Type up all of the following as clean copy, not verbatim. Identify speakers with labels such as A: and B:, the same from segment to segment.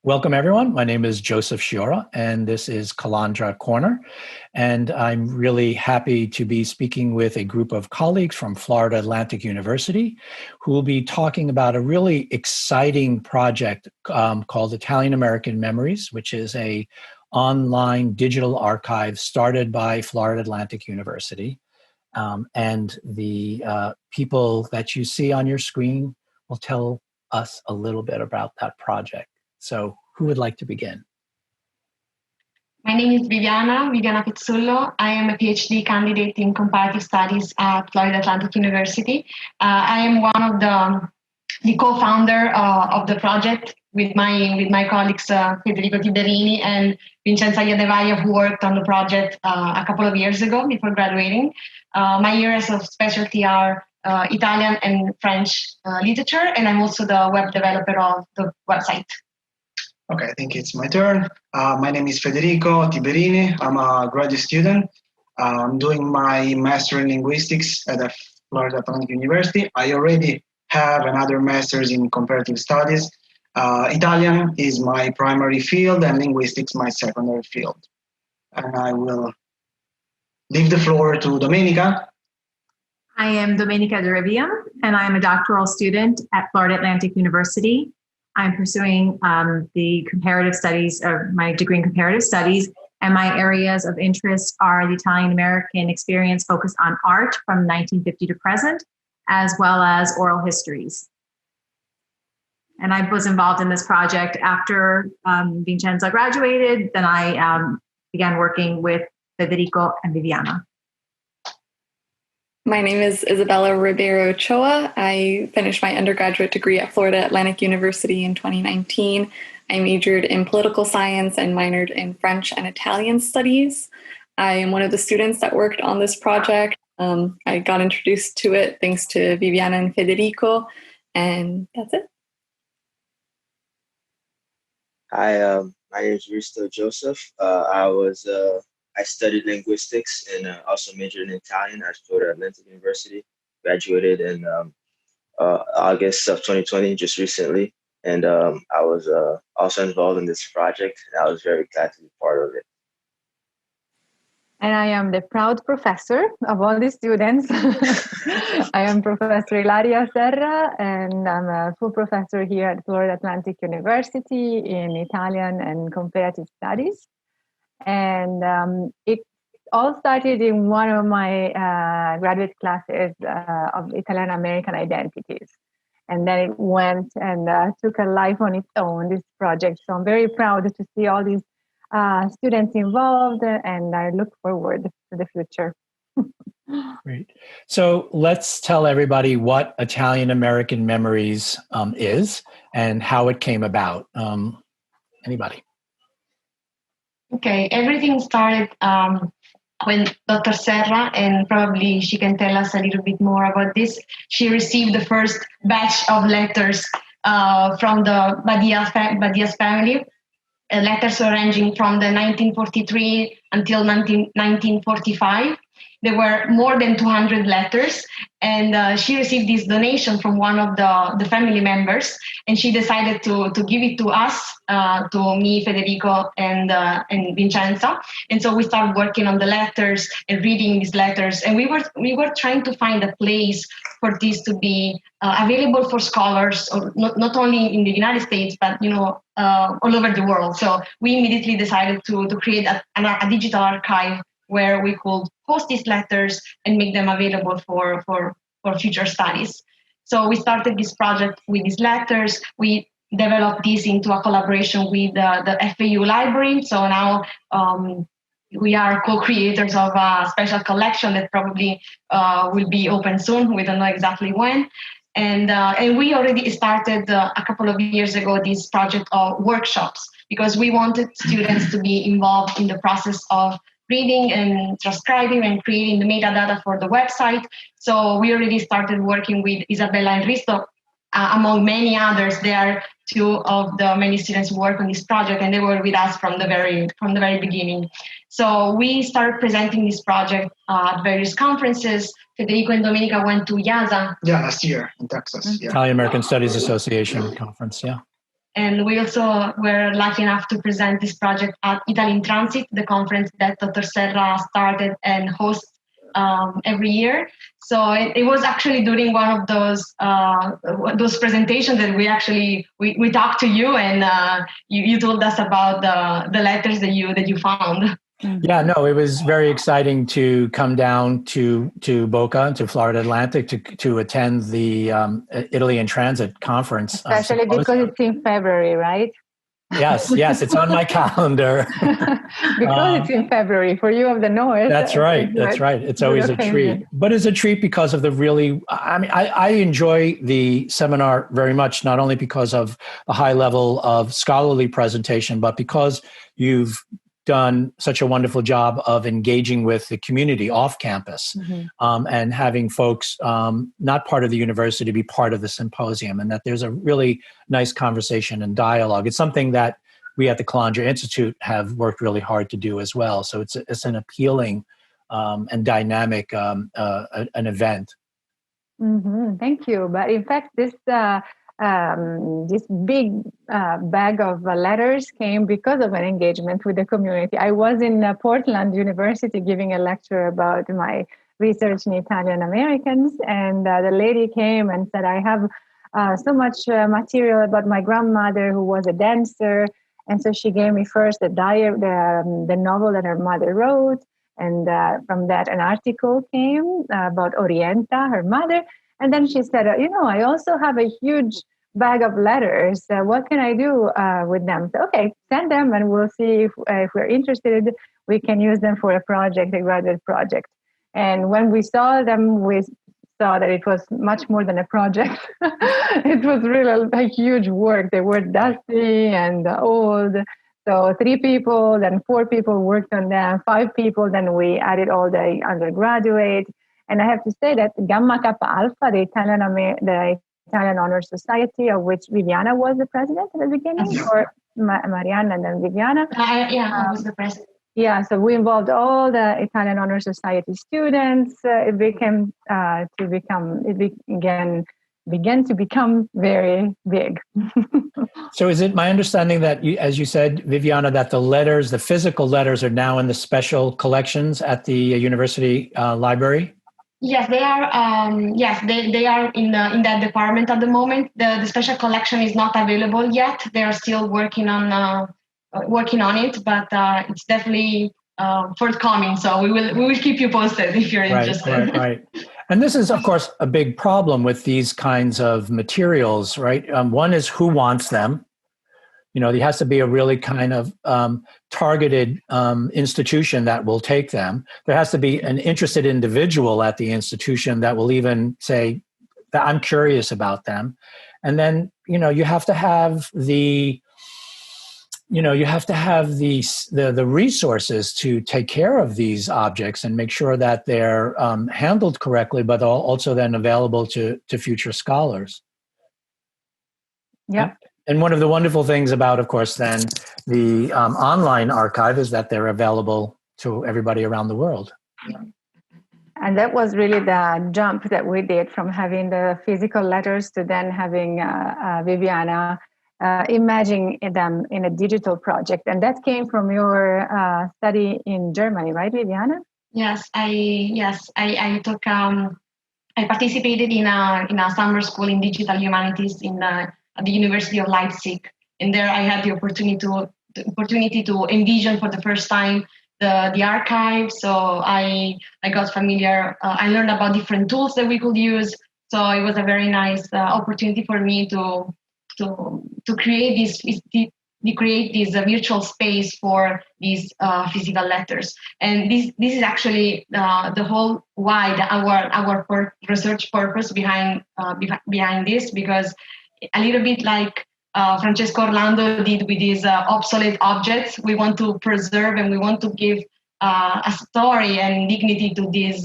A: Welcome, everyone. My name is Joseph Sciorra, and this is Calandra Corner. And I'm really happy to be speaking with a group of colleagues from Florida Atlantic University who will be talking about a really exciting project called Italian American Memories, which is a online digital archive started by Florida Atlantic University. And the people that you see on your screen will tell us a little bit about that project. So who would like to begin?
B: My name is Viviana Pezzullo. I am a PhD candidate in comparative studies at Florida Atlantic University. I am one of the co-founder of the project with my colleagues Federico Tiberini and Vincenza Iadevaia, who worked on the project a couple of years ago before graduating. My areas of specialty are Italian and French literature, and I'm also the web developer of the website.
C: Okay, I think it's my turn. My name is Federico Tiberini. I'm a graduate student. I'm doing my master in linguistics at the Florida Atlantic University. I already have another master's in comparative studies. Italian is my primary field and linguistics my secondary field. And I will leave the floor to Domenica.
D: I am Domenica Diraviam, and I'm a doctoral student at Florida Atlantic University. I'm pursuing the comparative studies, or my degree in comparative studies, and my areas of interest are the Italian American experience focused on art from 1950 to present, as well as oral histories. And I was involved in this project after Vincenza graduated. Then I began working with Federico and Viviana.
E: My name is Isabela Ribeiro-Ochoa. I finished my undergraduate degree at Florida Atlantic University in 2019. I majored in political science and minored in French and Italian studies. I am one of the students that worked on this project. I got introduced to it thanks to Viviana and Federico, and that's it.
F: Hi, my name is Hristo Joseph. I studied linguistics and also majored in Italian at Florida Atlantic University. Graduated in August of 2020, just recently. And I was also involved in this project, and I was very glad to be part of it.
G: And I am the proud professor of all the students. I am Professor Ilaria Serra, and I'm a full professor here at Florida Atlantic University in Italian and comparative studies. And it all started in one of my graduate classes of Italian American identities. And then it went and took a life on its own, this project. So I'm very proud to see all these students involved, and I look forward to the future.
A: Great. So let's tell everybody what Italian American Memories is and how it came about. Anybody?
B: Okay, everything started when Dr. Serra, and probably she can tell us a little bit more about this, she received the first batch of letters from the Badia's family, letters ranging from the 1943 until 1945. There were more than 200 letters, and she received this donation from one of the family members, and she decided to give it to us, to me, Federico, and Vincenza. And so we started working on the letters and reading these letters, and we were trying to find a place for this to be available for scholars, or not only in the United States, but all over the world. So we immediately decided to create a digital archive where we could post these letters and make them available for future studies. So we started this project with these letters. We developed this into a collaboration with the FAU library. So now we are co-creators of a special collection that probably will be open soon. We don't know exactly when. And we already started a couple of years ago this project of workshops, because we wanted students to be involved in the process of reading and transcribing and creating the metadata for the website. So we already started working with Isabela and Hristo, among many others. They are two of the many students who work on this project, and they were with us from the very beginning. So we started presenting this project at various conferences. Federico and Domenica went to IASA.
C: Yeah, last year in Texas. Yeah.
A: Italian American Studies Association conference, yeah.
B: And we also were lucky enough to present this project at Italy in Transit, the conference that Dr. Serra started and hosts every year. So it was actually during one of those presentations that we talked to you, and you told us about the letters that you found.
A: Yeah, no, it was very exciting to come down to Boca, to Florida Atlantic, to attend the Italy in Transit conference.
G: Especially because it's in February, right?
A: Yes, it's on my calendar.
G: Because it's in February for you of the North.
A: That's right. It's always a treat. But it's a treat because of I enjoy the seminar very much, not only because of the high level of scholarly presentation, but because you've done such a wonderful job of engaging with the community off campus, and having folks not part of the university be part of the symposium, and that there's a really nice conversation and dialogue. It's something that we at the Calandra Institute have worked really hard to do as well. So it's an appealing and dynamic an event.
G: Thank you. But in fact, this big bag of letters came because of an engagement with the community. I was in Portland University giving a lecture about my research in Italian Americans, and the lady came and said, I have so much material about my grandmother who was a dancer. And so she gave me first the novel that her mother wrote, and from that an article came about Orienta, her mother. And then she said, I also have a huge bag of letters. What can I do with them? So, okay, send them and we'll see if we're interested. We can use them for a graduate project. And when we saw them, we saw that it was much more than a project. It was really a huge work. They were dusty and old. So 3 people, then 4 people worked on them, 5 people, then we added all the undergraduate. And I have to say that Gamma Kappa Alpha, the Italian Honor Society, of which Viviana was the president at the beginning, or Marianna and then Viviana.
B: I was the president.
G: Yeah, so we involved all the Italian Honor Society students. It began to become very big.
A: So is it my understanding that, as you said, Viviana, that the physical letters are now in the special collections at the university library?
B: Yes, they are. They are in that department at the moment. The special collection is not available yet. They are still working on it, but it's definitely forthcoming. So we will keep you posted if you're interested.
A: Right. And this is, of course, a big problem with these kinds of materials, right? One is who wants them. There has to be a really kind of targeted institution that will take them. There has to be an interested individual at the institution that will even say that I'm curious about them. And then, you have to have the resources to take care of these objects and make sure that they're handled correctly, but also then available to future scholars.
G: Yeah.
A: And one of the wonderful things about, of course, then the online archive is that they're available to everybody around the world.
G: And that was really the jump that we did from having the physical letters to then having Viviana imagining them in a digital project. And that came from your study in Germany, right, Viviana?
B: Yes, I took. I participated in a summer school in digital humanities at the University of Leipzig, and there I had the opportunity to envision for the first time the archive. So I got familiar. I learned about different tools that we could use. So it was a very nice opportunity for me to create this virtual space for these physical letters. And this is actually the whole why our research purpose behind this, because a little bit like Francesco Orlando did with these obsolete objects, we want to preserve and we want to give a story and dignity to these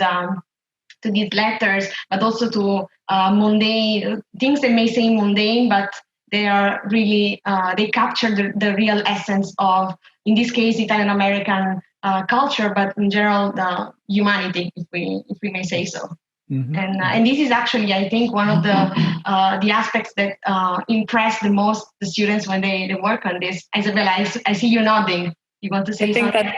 B: letters, but also to mundane things that may seem mundane, but they are really they capture the real essence of, in this case, Italian American culture, but in general the humanity, if we may say so.
A: Mm-hmm.
B: And this is actually, I think, one of the aspects that impress the most the students when they work on this. Isabella, I see you nodding. You want to say something?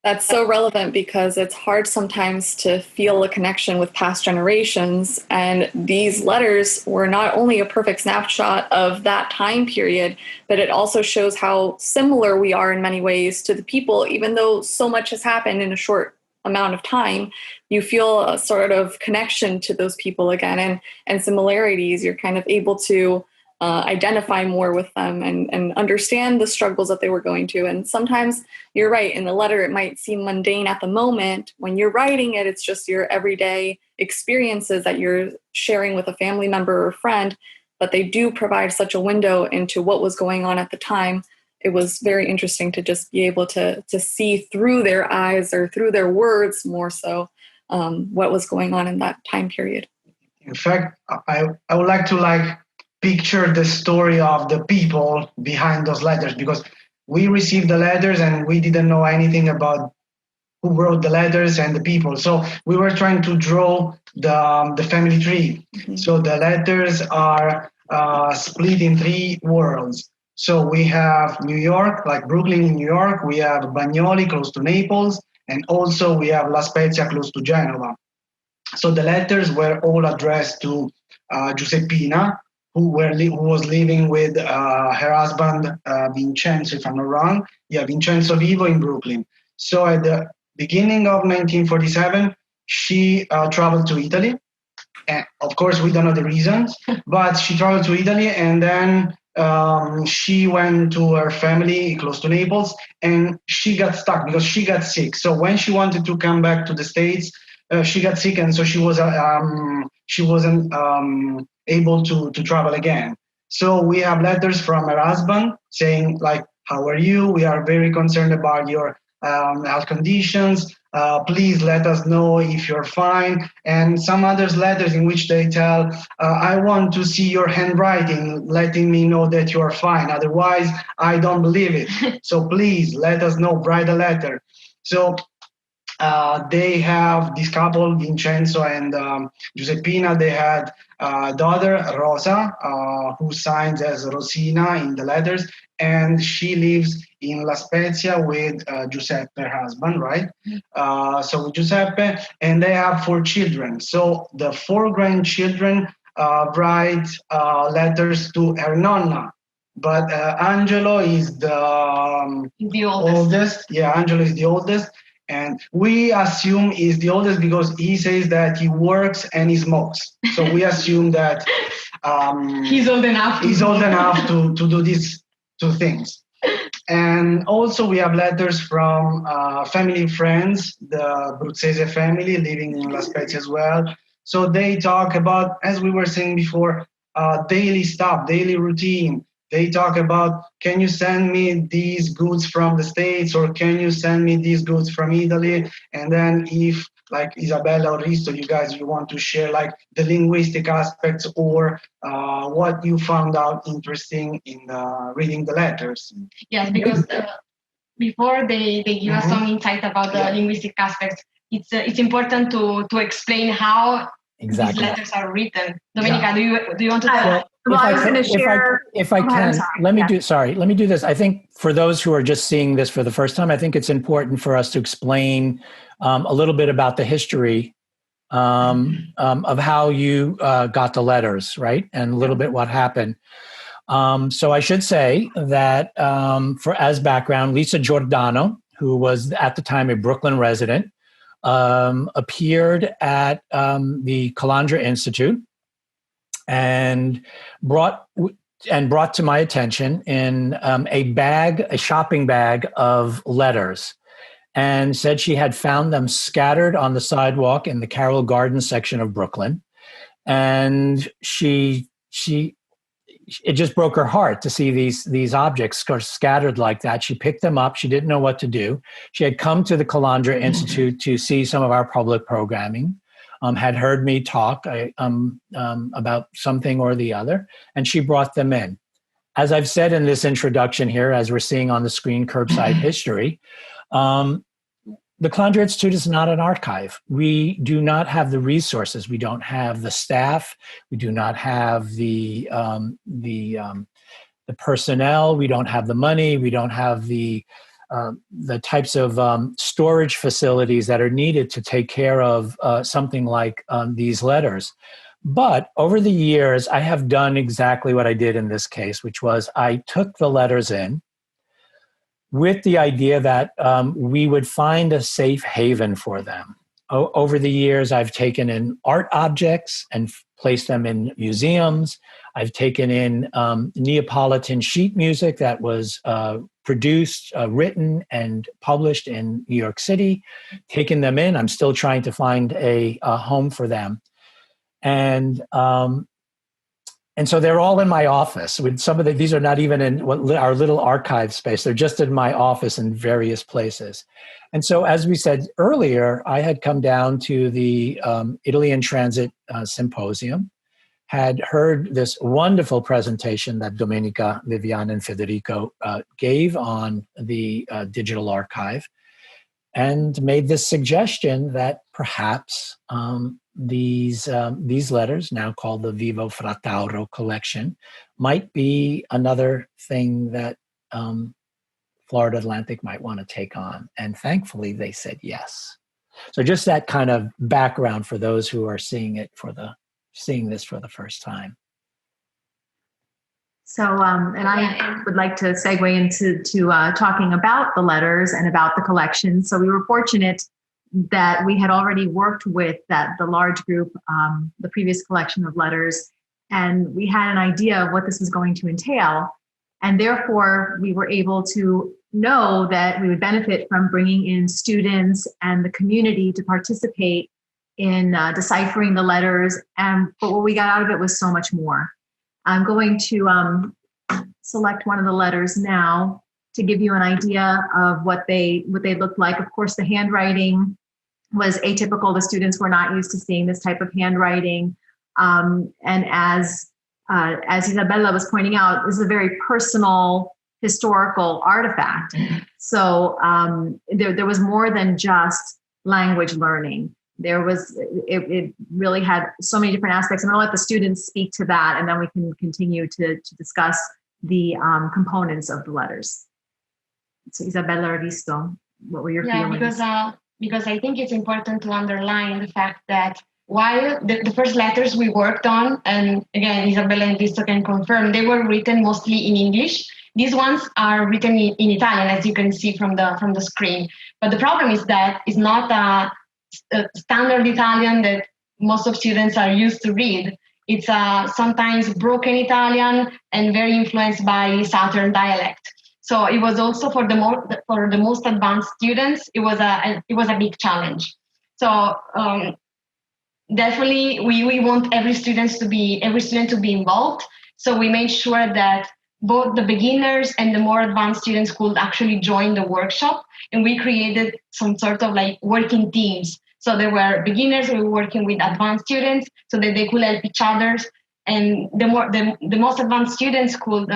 E: That's so relevant because it's hard sometimes to feel a connection with past generations. And these letters were not only a perfect snapshot of that time period, but it also shows how similar we are in many ways to the people, even though so much has happened in a short amount of time. You feel a sort of connection to those people again, and similarities. You're kind of able to identify more with them and understand the struggles that they were going to. And sometimes you're right, in the letter, it might seem mundane at the moment. When you're writing it, it's just your everyday experiences that you're sharing with a family member or friend, but they do provide such a window into what was going on at the time. It was very interesting to just be able to see through their eyes or through their words more so what was going on in that time period.
C: In fact, I would like to picture the story of the people behind those letters, because we received the letters and we didn't know anything about who wrote the letters and the people. So we were trying to draw the family tree. Mm-hmm. So the letters are split in 3 worlds. So we have New York, like Brooklyn in New York. We have Bagnoli close to Naples. And also we have La Spezia close to Genova. So the letters were all addressed to Giuseppina, who was living with her husband, Vincenzo, if I'm not wrong. Yeah, Vincenzo Vivo in Brooklyn. So at the beginning of 1947, she traveled to Italy. And of course, we don't know the reasons, but she traveled to Italy, and then she went to her family close to Naples, and she got stuck because she got sick. So when she wanted to come back to the States, she got sick, and so she wasn't able to travel again. So we have letters from her husband saying, like, how are you? We are very concerned about your health conditions. Please let us know if you're fine. And some others letters in which they tell, I want to see your handwriting, letting me know that you are fine. Otherwise, I don't believe it. So please let us know, write a letter. So they have this couple, Vincenzo and Giuseppina. They had a daughter, Rosa, who signs as Rosina in the letters, and she lives in La Spezia with Giuseppe, her husband, right? So with Giuseppe, and they have 4 children. So the 4 grandchildren write letters to her nonna. But Angelo is the oldest. Yeah, Angelo is the oldest. And we assume he's the oldest because he says that he works and he smokes. So we assume that
B: he's old enough.
C: He's old enough to do these 2 things. And also we have letters from family and friends, the Bruzzese family living in La Spezia as well. So they talk about, as we were saying before, daily stuff, daily routine. They talk about, can you send me these goods from the States, or can you send me these goods from Italy? And then if, like Isabela or Hristo, you want to share like the linguistic aspects or what you found out interesting in reading the letters.
B: Yes, because before they give us some insight about the linguistic aspects, it's important to explain how these letters are written. Domenica, do you want to tell?
D: Well, I was going to share.
A: If I can, let me do this. I think for those who are just seeing this for the first time, I think it's important for us to explain a little bit about the history of how you got the letters, right? And a little bit what happened. So I should say that as background, Lisa Giordano, who was at the time a Brooklyn resident, appeared at the Calandra Institute and brought to my attention in a shopping bag of letters, and said she had found them scattered on the sidewalk in the Carroll Gardens section of Brooklyn. And it just broke her heart to see these objects scattered like that. She picked them up. She didn't know what to do. She had come to the Calandra Institute to see some of our public programming, had heard me talk about something or the other, and she brought them in. As I've said in this introduction here, as we're seeing on the screen, Curbside History, the Calandra Institute is not an archive. We do not have the resources. We don't have the staff. We do not have the personnel. We don't have the money. We don't have the types of storage facilities that are needed to take care of something like these letters. But over the years, I have done exactly what I did in this case, which was I took the letters in with the idea that we would find a safe haven for them. Over the years, I've taken in art objects and placed them in museums. I've taken in Neapolitan sheet music that was produced, written, and published in New York City, taken them in. I'm still trying to find a home for them. And so they're all in my office. With some of these are not even in our little archive space. They're just in my office in various places. And so, as we said earlier, I had come down to the Italy in Transit Symposium, had heard this wonderful presentation that Domenica, Viviana, and Federico gave on the digital archive, and made this suggestion that perhaps these letters, now called the Vivo-Fruttauro collection, might be another thing that Florida Atlantic might want to take on. And thankfully, they said yes. So just that kind of background for those who are seeing this for the first time.
D: So, and I would like to segue into talking about the letters and about the collection. So we were fortunate that we had already worked with the large group, the previous collection of letters, and we had an idea of what this was going to entail. And therefore, we were able to know that we would benefit from bringing in students and the community to participate in deciphering the letters. But what we got out of it was so much more. I'm going to select one of the letters now to give you an idea of what they looked like. Of course, the handwriting was atypical. The students were not used to seeing this type of handwriting. And as Isabela was pointing out, this is a very personal historical artifact. So there was more than just language learning. It really had so many different aspects. I'm going to let the students speak to that, and then we can continue to discuss the components of the letters. So Isabela, Hristo, what were your feelings?
B: Because I think it's important to underline the fact that while the first letters we worked on, and again, Isabela and Hristo can confirm, they were written mostly in English. These ones are written in Italian, as you can see from the screen. But the problem is that it's not a standard Italian that most of students are used to read. It's sometimes broken Italian and very influenced by Southern dialect. So it was also for the most advanced students, it was a big challenge. So definitely we want every student to be involved. So we made sure that both the beginners and the more advanced students could actually join the workshop, and we created some sort of like working teams. So there were beginners who were working with advanced students so that they could help each other, and the most advanced students could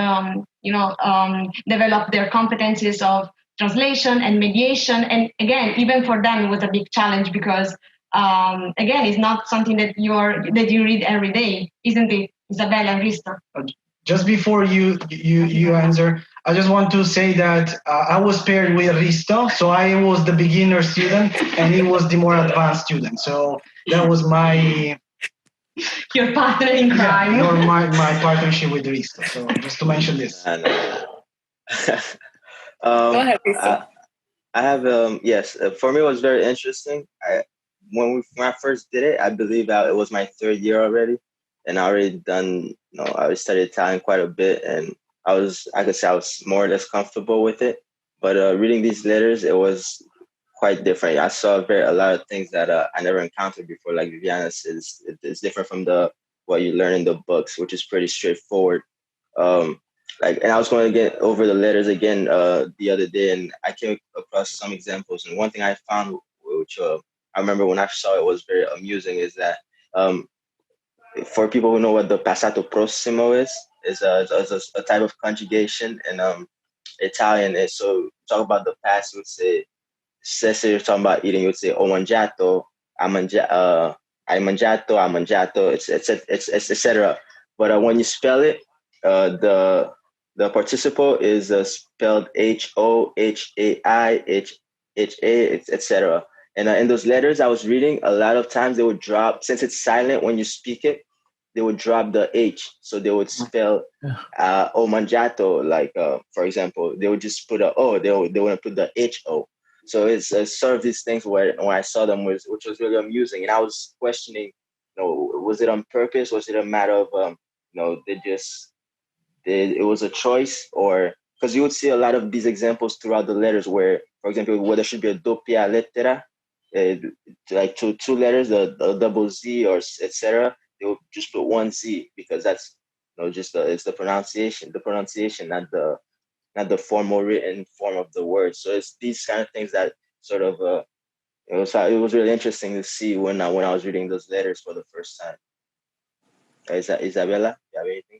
B: develop their competencies of translation and mediation. And again, even for them, it was a big challenge because again, it's not something that you read every day, isn't it, Isabela and Hristo?
C: Just before you answer, I just want to say that I was paired with Hristo, so I was the beginner student and he was the more advanced student. So that was my
B: your partner in crime.
C: Yeah, or my partnership with Hristo. So just to mention this.
E: Go ahead, Hristo.
F: I have yes. For me, it was very interesting. When I first did it, I believe it was my third year already. And I already done, I already studied Italian quite a bit, and I could say I was more or less comfortable with it. But reading these letters, it was quite different. I saw a lot of things that I never encountered before. Like Viviana says, it's different from what you learn in the books, which is pretty straightforward. And I was going to get over the letters again the other day, and I came across some examples. And one thing I found, which I remember when I saw it was very amusing, is that for people who know what the passato prossimo is a type of conjugation in Italian. And so talk about the past, you would say say you're talking about eating, you would say "ho mangiato," "hai mangiato," it's etc. But when you spell it, the participle is spelled HOHAI, HHA, etc. And in those letters I was reading, a lot of times they would drop, since it's silent when you speak it, they would drop the H. So they would spell "ho mangiato," like, for example, they would just put a O, they wouldn't put the HO. So it's sort of these things where when I saw them, which was really amusing. And I was questioning, was it on purpose? Was it a matter of, it was a choice? Or, because you would see a lot of these examples throughout the letters where, for example, where there should be a doppia lettera, like two letters, a double Z or etc. They would just put one Z because that's it's the pronunciation, not the formal written form of the word. So it's these kind of things that sort of it was really interesting to see when I was reading those letters for the first time. Isabela, you have anything?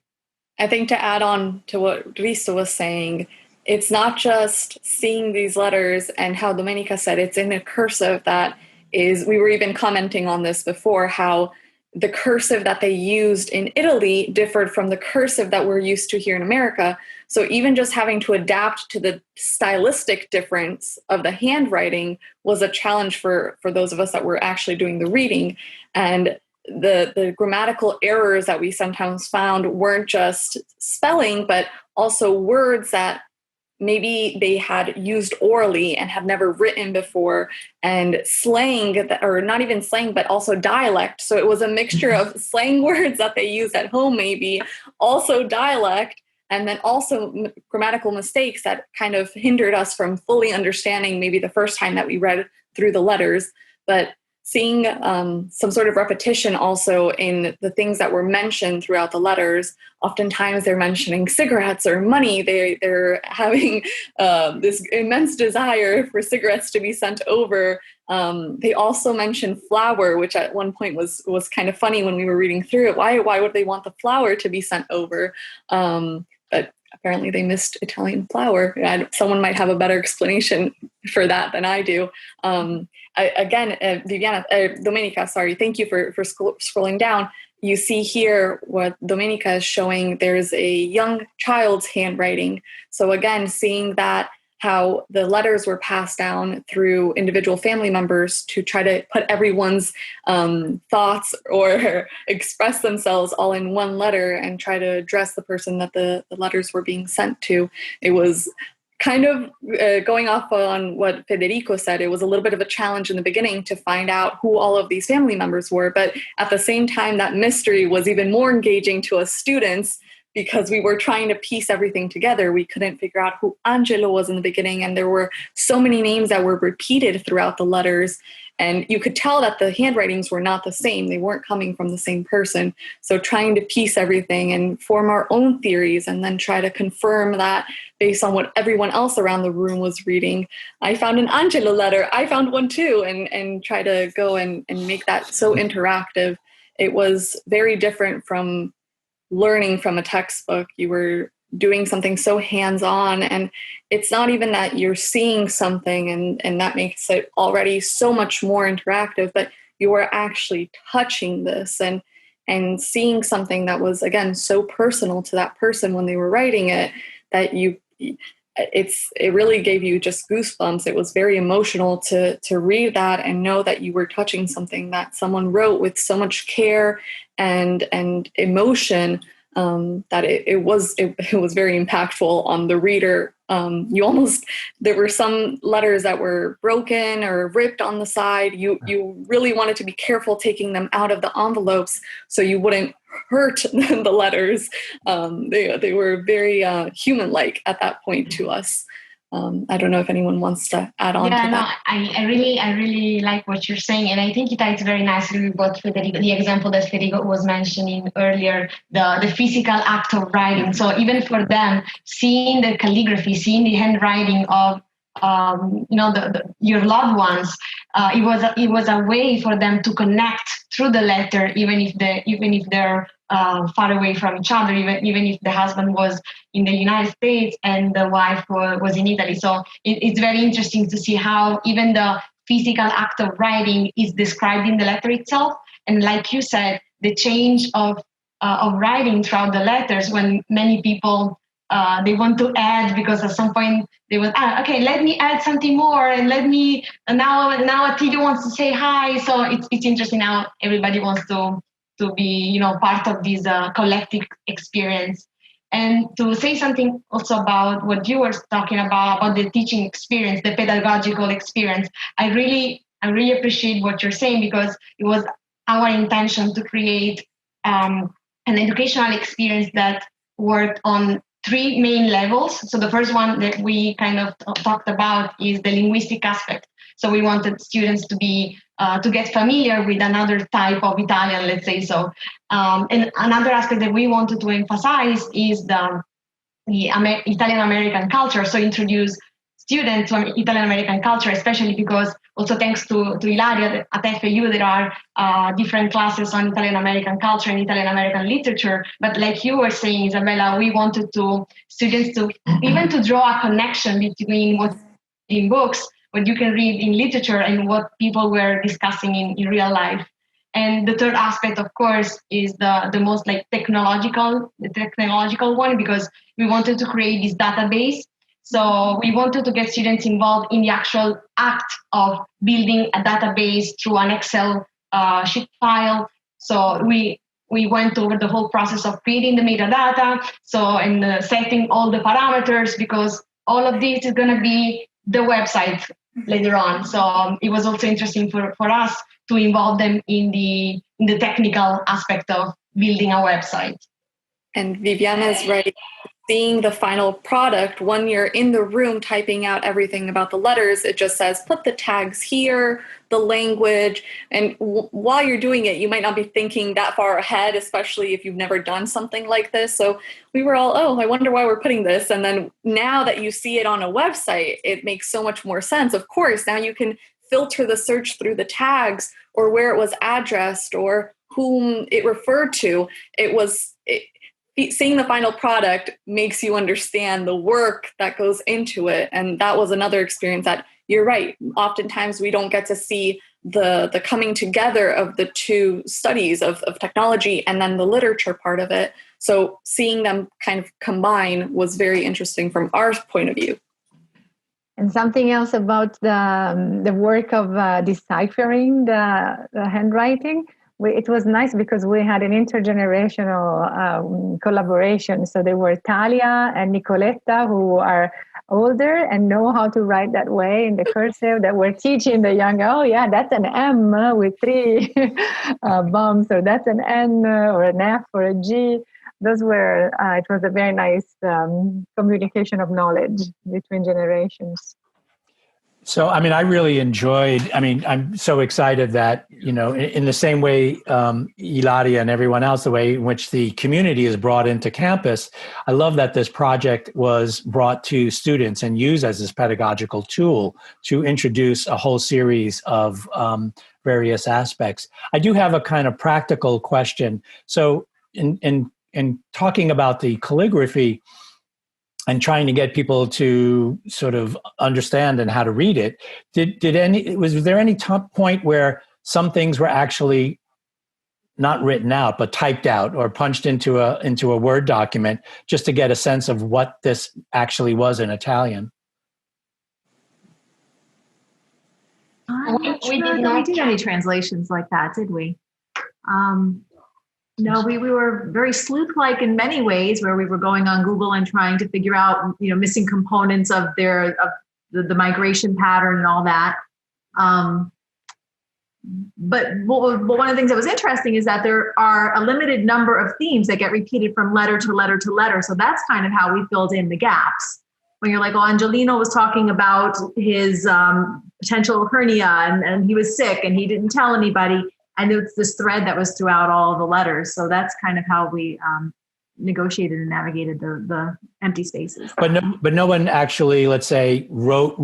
E: I think to add on to what Hristo was saying, it's not just seeing these letters and how Domenica said it's in a cursive that is, we were even commenting on this before, how the cursive that they used in Italy differed from the cursive that we're used to here in America. So even just having to adapt to the stylistic difference of the handwriting was a challenge for those of us that were actually doing the reading. And the grammatical errors that we sometimes found weren't just spelling, but also words that maybe they had used orally and have never written before, and slang, or not even slang, but also dialect. So it was a mixture of slang words that they use at home, maybe also dialect, and then also grammatical mistakes that kind of hindered us from fully understanding maybe the first time that we read through the letters. But seeing some sort of repetition also in the things that were mentioned throughout the letters. Oftentimes they're mentioning cigarettes or money. They're having this immense desire for cigarettes to be sent over. They also mention flour, which at one point was kind of funny when we were reading through it. Why would they want the flour to be sent over? But apparently they missed Italian flour. Someone might have a better explanation for that than I do. Viviana, Domenica, sorry, thank you for scrolling down. You see here what Domenica is showing, there's a young child's handwriting. So again, seeing that how the letters were passed down through individual family members to try to put everyone's thoughts or express themselves all in one letter and try to address the person that the letters were being sent to. It was kind of going off on what Federico said, it was a little bit of a challenge in the beginning to find out who all of these family members were. But at the same time, that mystery was even more engaging to us students because we were trying to piece everything together. We couldn't figure out who Angelo was in the beginning, and there were so many names that were repeated throughout the letters. And you could tell that the handwritings were not the same. They weren't coming from the same person. So trying to piece everything and form our own theories and then try to confirm that based on what everyone else around the room was reading. I found an Angelo letter. I found one too, and try to go and make that so interactive. It was very different from learning from a textbook. You were doing something so hands-on, and it's not even that you're seeing something and that makes it already so much more interactive, but you are actually touching this and seeing something that was, again, so personal to that person when they were writing it, that it really gave you just goosebumps. It was very emotional to read that and know that you were touching something that someone wrote with so much care and emotion, that it was very impactful on the reader. There were some letters that were broken or ripped on the side. You really wanted to be careful taking them out of the envelopes so you wouldn't hurt the letters. They were very human-like at that point to us. I don't know if anyone wants to add on to that.
B: No, I really like what you're saying, and I think it ties very nicely with what Federico, the example that Federico was mentioning earlier, the physical act of writing. So even for them, seeing the calligraphy, seeing the handwriting of your loved ones, it was a way for them to connect through the letter, even if they're far away from each other, even if the husband was in the United States and the wife was in Italy. So it's very interesting to see how even the physical act of writing is described in the letter itself. And like you said, the change of writing throughout the letters, when many people they want to add, because at some point they will, okay, let me add something more, and now Attilio wants to say hi. So it's interesting how everybody wants to be part of this collective experience. And to say something also about what you were talking about the teaching experience, the pedagogical experience, I really appreciate what you're saying, because it was our intention to create an educational experience that worked on 3 main levels. So the first one that we kind of talked about is the linguistic aspect. So we wanted students to be to get familiar with another type of Italian, let's say so. And another aspect that we wanted to emphasize is the Italian-American culture. So introduce students to Italian-American culture, especially because also thanks to Ilaria at FAU, there are different classes on Italian-American culture and Italian-American literature. But like you were saying, Isabela, we wanted students to even to draw a connection between what's in books, what you can read in literature, and what people were discussing in real life. And the third aspect, of course, is the most like technological one, because we wanted to create this database. So we wanted to get students involved in the actual act of building a database through an Excel sheet file. So we went over the whole process of creating the metadata, and setting all the parameters, because all of this is going to be the website later on. So it was also interesting for us to involve them in the technical aspect of building a website.
E: And Viviana is right. Seeing the final product, when you're in the room typing out everything about the letters, it just says, put the tags here, the language. And while you're doing it, you might not be thinking that far ahead, especially if you've never done something like this. So we were all, I wonder why we're putting this. And then now that you see it on a website, it makes so much more sense. Of course, now you can filter the search through the tags, or where it was addressed, or whom it referred to. Seeing the final product makes you understand the work that goes into it. And that was another experience that, you're right, oftentimes we don't get to see the coming together of the two studies of technology and then the literature part of it. So seeing them kind of combine was very interesting from our point of view.
G: And something else about the work of deciphering the handwriting. It was nice because we had an intergenerational collaboration. So there were Talia and Nicoletta, who are older and know how to write that way in the cursive, that were teaching the young, oh yeah, that's an M with 3 bumps, or that's an N or an F or a G. Those were, it was a very nice communication of knowledge between generations.
A: So, I mean, I really enjoyed, I'm so excited that, in the same way, Ilaria and everyone else, the way in which the community is brought into campus, I love that this project was brought to students and used as this pedagogical tool to introduce a whole series of various aspects. I do have a kind of practical question. So in talking about the calligraphy, and trying to get people to sort of understand and how to read it, was there any point where some things were actually not written out, but typed out or punched into a Word document just to get a sense of what this actually was in Italian?
D: I'm not sure that we did any translations like that, did we? No, we were very sleuth-like in many ways, where we were going on Google and trying to figure out, missing components of the migration pattern and all that. But one of the things that was interesting is that there are a limited number of themes that get repeated from letter to letter to letter. So that's kind of how we filled in the gaps. When you're like, oh, Angelino was talking about his potential hernia and he was sick and he didn't tell anybody. And it's this thread that was throughout all of the letters. So that's kind of how we negotiated and navigated the empty spaces.
A: But no one actually, let's say,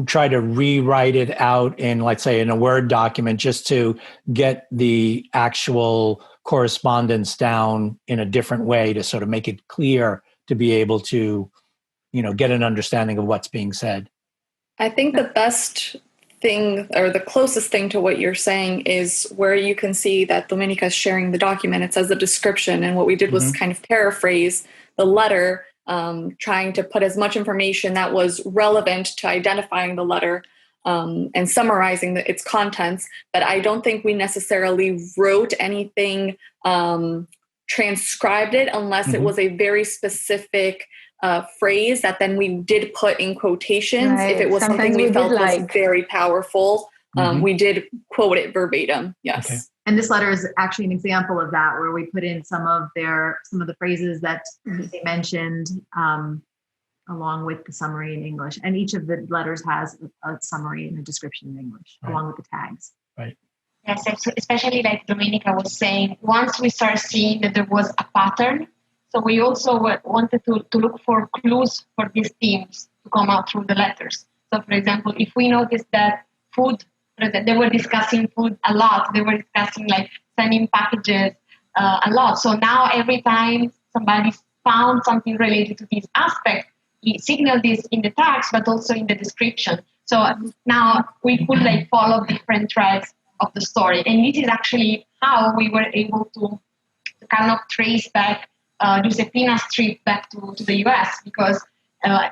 A: tried to rewrite it out in, let's say, in a Word document just to get the actual correspondence down in a different way to sort of make it clear to be able to, get an understanding of what's being said.
E: I think the best thing, or the closest thing to what you're saying, is where you can see that Domenica is sharing the document. It says the description, and what we did was kind of paraphrase the letter, trying to put as much information that was relevant to identifying the letter and summarizing its contents. But I don't think we necessarily wrote anything, transcribed it, unless it was a very specific phrase that then we did put in quotations.
G: Right.
E: If it was
G: Sometimes
E: something we felt was
G: like
E: very powerful, we did quote it verbatim. Yes.
A: Okay.
D: And this letter is actually an example of that, where we put in some of the phrases that they mentioned, along with the summary in English. And each of the letters has a summary and a description in English, along with the tags.
A: Right.
B: Yes, especially like Domenica was saying, once we started seeing that there was a pattern, so we also wanted to look for clues for these themes to come out through the letters. So, for example, if we noticed that they were discussing food a lot, they were discussing like sending packages a lot. So now every time somebody found something related to this aspect, he signaled this in the text, but also in the description. So now we could like follow different threads of the story. And this is actually how we were able to kind of trace back Giuseppina's trip back to the US, because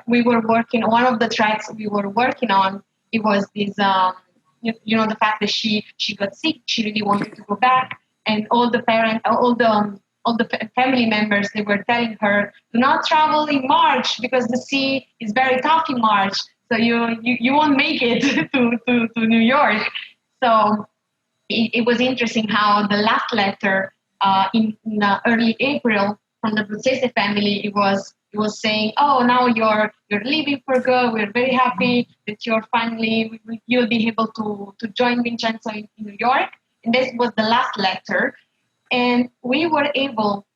B: we were working, one of the tracks we were working on, it was this, the fact that she got sick, she really wanted to go back, and all the family members, they were telling her, do not travel in March because the sea is very tough in March, so you won't make it to New York. So it was interesting how the last letter in early April from the Bruzzese family, it was saying, oh, now you're leaving for good. We're very happy that you're finally, you'll be able to join Vincenzo in New York. And this was the last letter. And we were able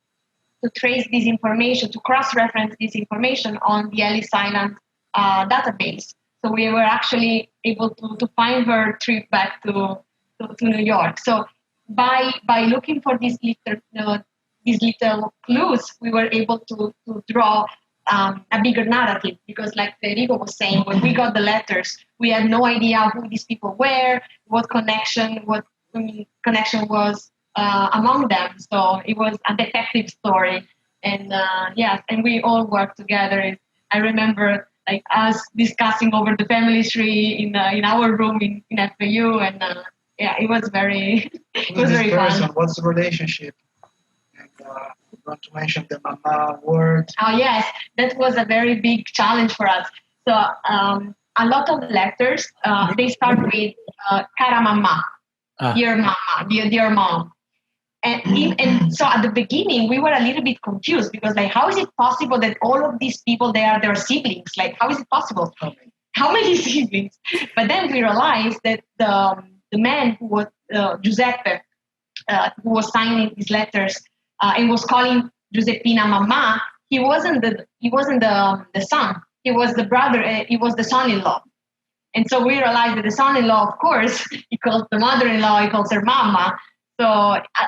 B: to trace this information, to cross-reference this information on the Ellis Island database. So we were actually able to find her trip back to New York. So by looking for these little clues, we were able to draw a bigger narrative, because like Federico was saying, when we got the letters, we had no idea who these people were, what connection was among them. So it was a detective story. And and we all worked together. I remember like us discussing over the family tree in our room in FAU, and it was very fun.
C: What's the relationship? You want to mention the mama word?
B: Oh yes, that was a very big challenge for us. So a lot of letters they start with "cara mama," dear mama, dear mom. And so at the beginning we were a little bit confused, because like, how is it possible that all of these people, they are their siblings? Like, how is it possible? How many siblings? But then we realized that the man who was Giuseppe, who was signing these letters and was calling Giuseppina Mama, he wasn't the son. He was the brother. He was the son-in-law. And so we realized that the son-in-law, of course, he calls the mother-in-law, he calls her Mama. So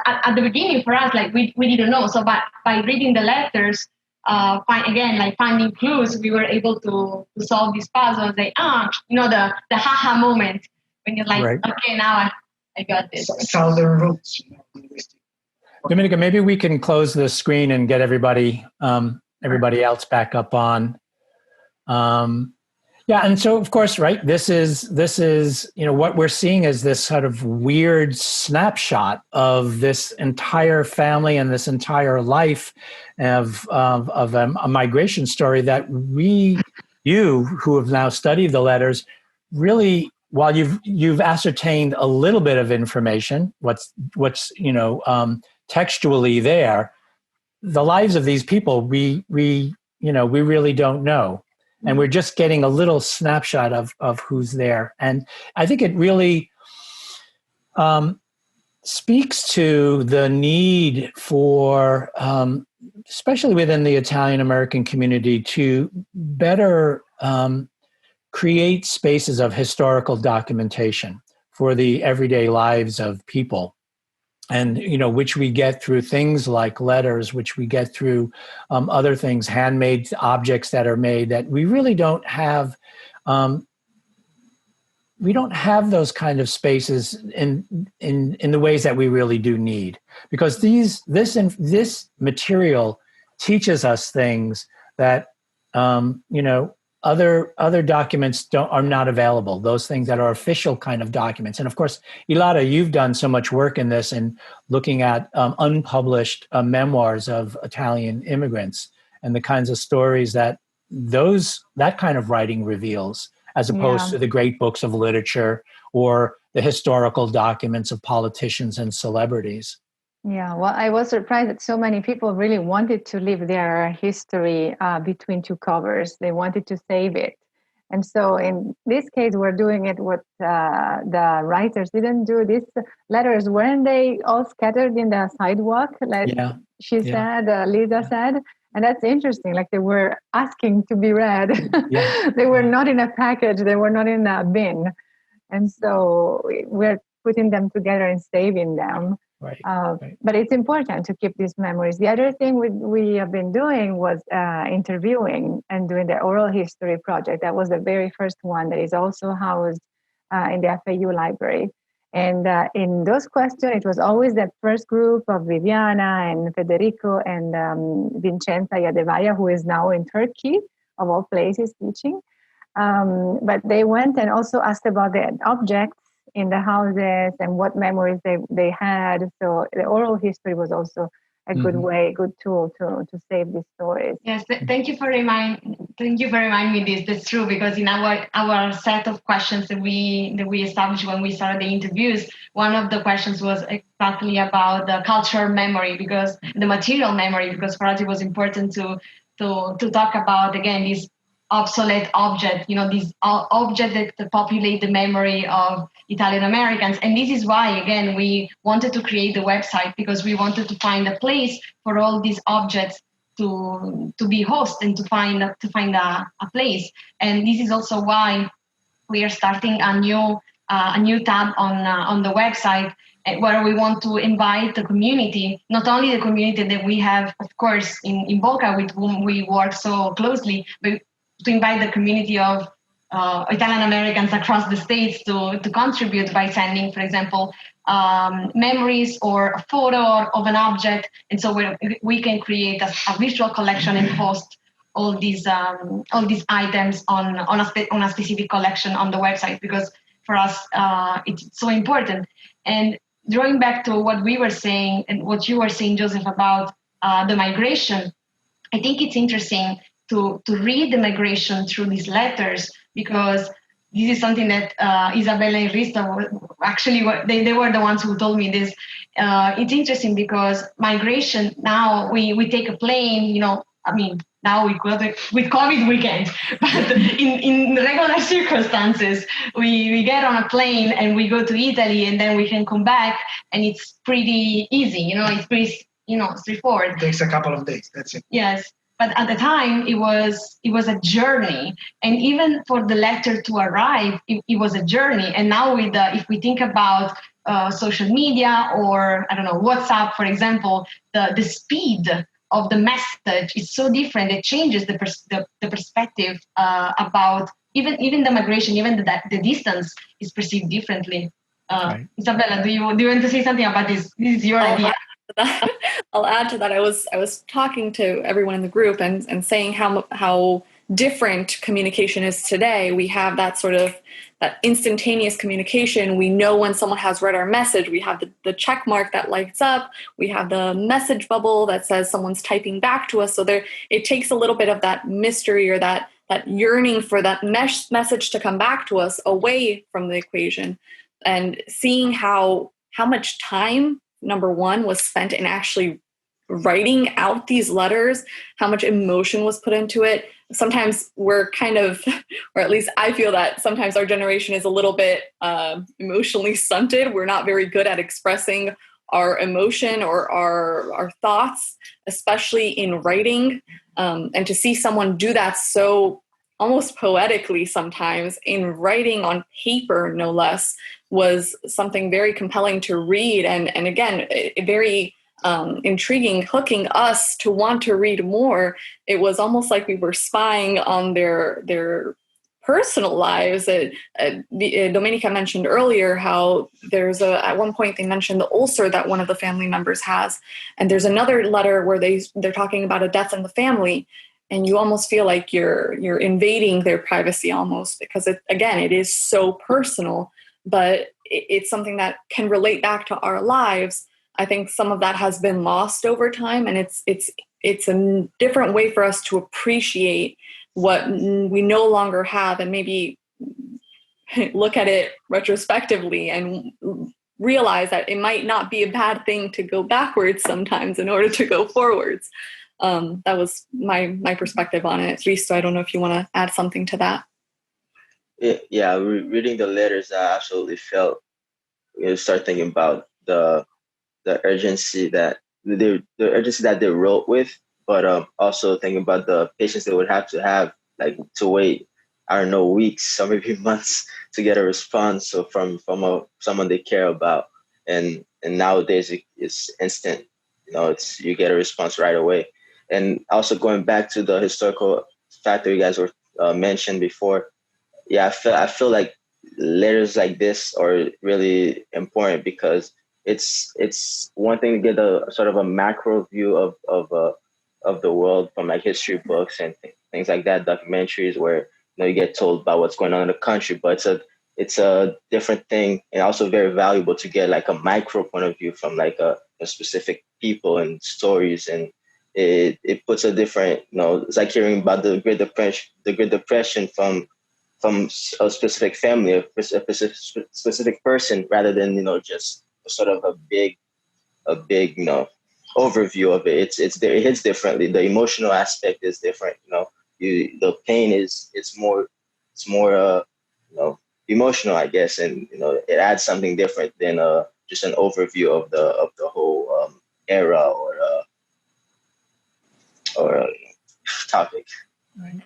B: at the beginning for us, like we didn't know. So by reading the letters, finding clues, we were able to solve these puzzles. Like the haha moment when you're like, right. Okay, now I got this.
C: Southern roots.
A: Domenica, maybe we can close the screen and get everybody else back up on. And so of course, right, this is what we're seeing is this sort of weird snapshot of this entire family and this entire life of a migration story that you who have now studied the letters, really, while you've ascertained a little bit of information, what's textually there, the lives of these people we really don't know. And we're just getting a little snapshot of who's there. And I think it really speaks to the need for, especially within the Italian American community, to better create spaces of historical documentation for the everyday lives of people. And, which we get through things like letters, which we get through other things, handmade objects that are made, that we really don't have. We don't have those kind of spaces in the ways that we really do need, because this material teaches us things that other documents are not available. Those things that are official kind of documents. And of course, Ilaria, you've done so much work in this and looking at unpublished memoirs of Italian immigrants and the kinds of stories that kind of writing reveals, as opposed to the great books of literature or the historical documents of politicians and celebrities.
G: Yeah, well, I was surprised that so many people really wanted to leave their history between two covers. They wanted to save it. And so in this case, we're doing it what the writers didn't do. These letters, weren't they all scattered in the sidewalk? Like she said, Lisa said. And that's interesting. Like, they were asking to be read. They were not in a package. They were not in a bin. And so we're putting them together and saving them.
A: Right.
G: But it's important to keep these memories. The other thing we have been doing was interviewing and doing the oral history project. That was the very first one that is also housed in the FAU library. And in those questions, it was always that first group of Viviana and Federico and Vincenza Yadevaya, who is now in Turkey, of all places, teaching. But they went and also asked about the objects in the houses and what memories they had. So the oral history was also a good tool to save these stories.
B: Yes, thank you for reminding me this. That's true, because in our set of questions that we established when we started the interviews, one of the questions was exactly about the cultural memory, because the material memory, because for us it was important to talk about, again, these obsolete object, these objects that populate the memory of Italian Americans. And this is why, again, we wanted to create the website, because we wanted to find a place for all these objects to be host and to find a place. And this is also why we are starting a new tab on the website, where we want to invite the community, not only the community that we have, of course, in Boca, with whom we work so closely, but to invite the community of Italian Americans across the states to contribute by sending, for example, memories or a photo of an object. And so we can create a visual collection and host all these items on a specific collection on the website, because for us it's so important. And drawing back to what we were saying and what you were saying, Joseph, about the migration, I think it's interesting to read the migration through these letters, because this is something that Isabela and Hristo actually they were the ones who told me this. It's interesting because migration, now we take a plane, now with COVID we can't, but in regular circumstances, we get on a plane and we go to Italy, and then we can come back, and it's pretty easy, it's pretty, straightforward.
C: It takes a couple of days, that's it.
B: Yes. But at the time, it was a journey, and even for the letter to arrive, it was a journey. And now, if we think about social media or WhatsApp, for example, the speed of the message is so different. It changes the perspective about even the migration, even the distance is perceived differently. Right. Isabela, do you want to say something about this? This is your idea.
E: I'll add to that. I was talking to everyone in the group and saying how different communication is today. We have that sort of that instantaneous communication. We know when someone has read our message. We have the check mark that lights up. We have the message bubble that says someone's typing back to us. So it takes a little bit of that mystery or that yearning for that message to come back to us away from the equation, and seeing how much time, number one, was spent in actually writing out these letters, how much emotion was put into it. Sometimes we're kind of, or at least I feel that sometimes our generation is a little bit emotionally stunted. We're not very good at expressing our emotion or our thoughts, especially in writing. And to see someone do that so almost poetically sometimes in writing on paper, no less, was something very compelling to read. And again, very intriguing, hooking us to want to read more. It was almost like we were spying on their personal lives. Domenica mentioned earlier how there's at one point they mentioned the ulcer that one of the family members has, and there's another letter where they're talking about a death in the family, and you almost feel like you're invading their privacy almost, because it is so personal, but it's something that can relate back to our lives. I think some of that has been lost over time, and it's a different way for us to appreciate what we no longer have, and maybe look at it retrospectively and realize that it might not be a bad thing to go backwards sometimes in order to go forwards. That was my perspective on it. Hristo, I don't know if you want to add something to that.
F: Yeah, reading the letters, I absolutely felt, start thinking about the urgency that they wrote with, but also thinking about the patience they would have, like, to wait, I don't know, weeks or maybe months to get a response from someone they care about. And nowadays it's instant. You get a response right away. And also going back to the historical factor you guys were mentioned before, yeah, I feel like letters like this are really important, because it's one thing to get a sort of a macro view of the world from like history books and things like that, documentaries where you get told about what's going on in the country, but it's a different thing, and also very valuable to get like a micro point of view from like a specific people and stories, and it puts a different, it's like hearing about the Great Depression from a specific family, a specific person, rather than just sort of a big overview of it. It hits differently. The emotional aspect is different. The pain it's more emotional, I guess, and it adds something different than just an overview of the whole era or topic.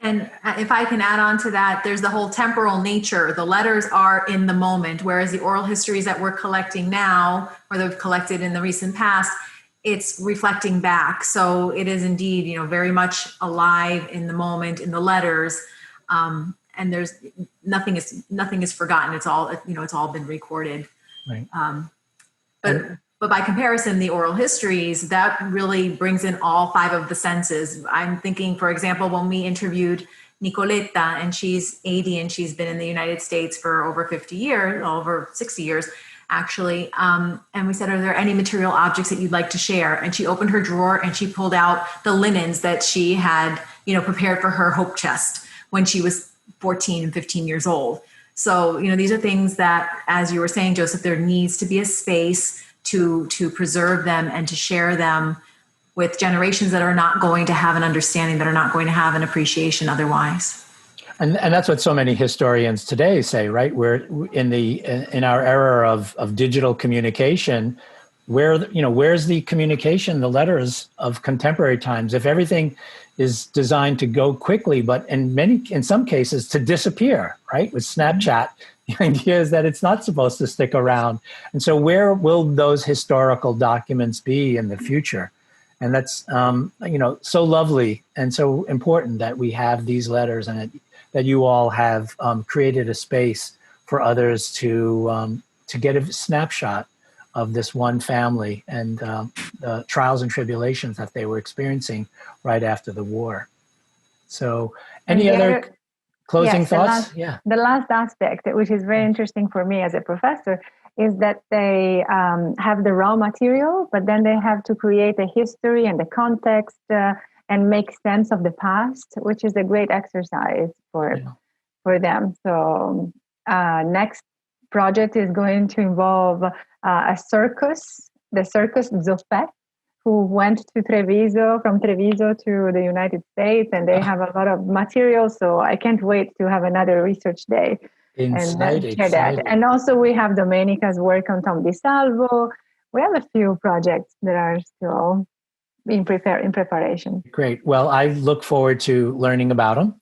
D: And if I can add on to that, there's the whole temporal nature. The letters are in the moment, whereas the oral histories that we're collecting now, or that we've collected in the recent past, it's reflecting back. So it is indeed, very much alive in the moment in the letters. And there's nothing is forgotten. It's all, it's all been recorded.
A: Right.
D: But by comparison, the oral histories, that really brings in all five of the senses. I'm thinking, for example, when we interviewed Nicoletta, and she's 80 and she's been in the United States for over 50 years, over 60 years, actually. And we said, are there any material objects that you'd like to share? And she opened her drawer and she pulled out the linens that she had, prepared for her hope chest when she was 14 and 15 years old. So, these are things that, as you were saying, Joseph, there needs to be a space to preserve them and to share them with generations that are not going to have an understanding, that are not going to have an appreciation otherwise.
A: And that's what so many historians today say, right? We're in our era of digital communication, where's the communication, the letters of contemporary times? If everything is designed to go quickly, but in some cases to disappear, right? With Snapchat, the idea is that it's not supposed to stick around. And so where will those historical documents be in the future? And that's, so lovely and so important that we have these letters, and that you all have created a space for others to get a snapshot of this one family and the trials and tribulations that they were experiencing right after the war. So any other closing thoughts?
G: The last aspect, which is very interesting for me as a professor, is that they have the raw material, but then they have to create a history and the context and make sense of the past, which is a great exercise for them. So next project is going to involve a circus, the circus Zopet, who went to from Treviso to the United States, and they have a lot of material. So I can't wait to have another research day and share that. And also we have Domenica's work on Tom Di Salvo. We have a few projects that are still in preparation.
A: Great. Well, I look forward to learning about them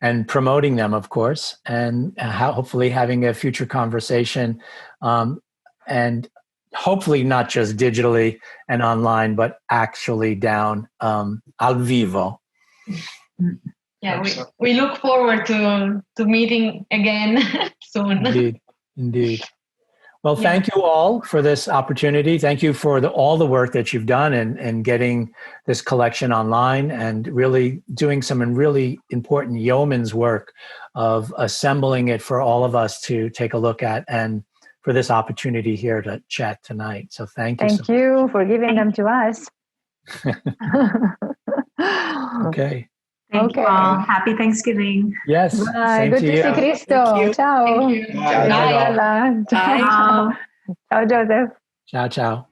A: and promoting them, of course, and hopefully having a future conversation, and hopefully not just digitally and online, but actually down al vivo.
B: Yeah, we look forward to meeting again soon.
A: Indeed. Well, thank you all for this opportunity. Thank you for all the work that you've done and getting this collection online and really doing some really important yeoman's work of assembling it for all of us to take a look at, and for this opportunity here to chat tonight. So thank you.
G: Thank you for giving them to us.
A: Okay.
D: Thank you all. Happy Thanksgiving.
A: Yes.
G: Bye. Good to see Hristo. Ciao.
B: Thank you.
G: Bye.
B: Bye.
G: Ciao. Ciao, Joseph.
A: Ciao.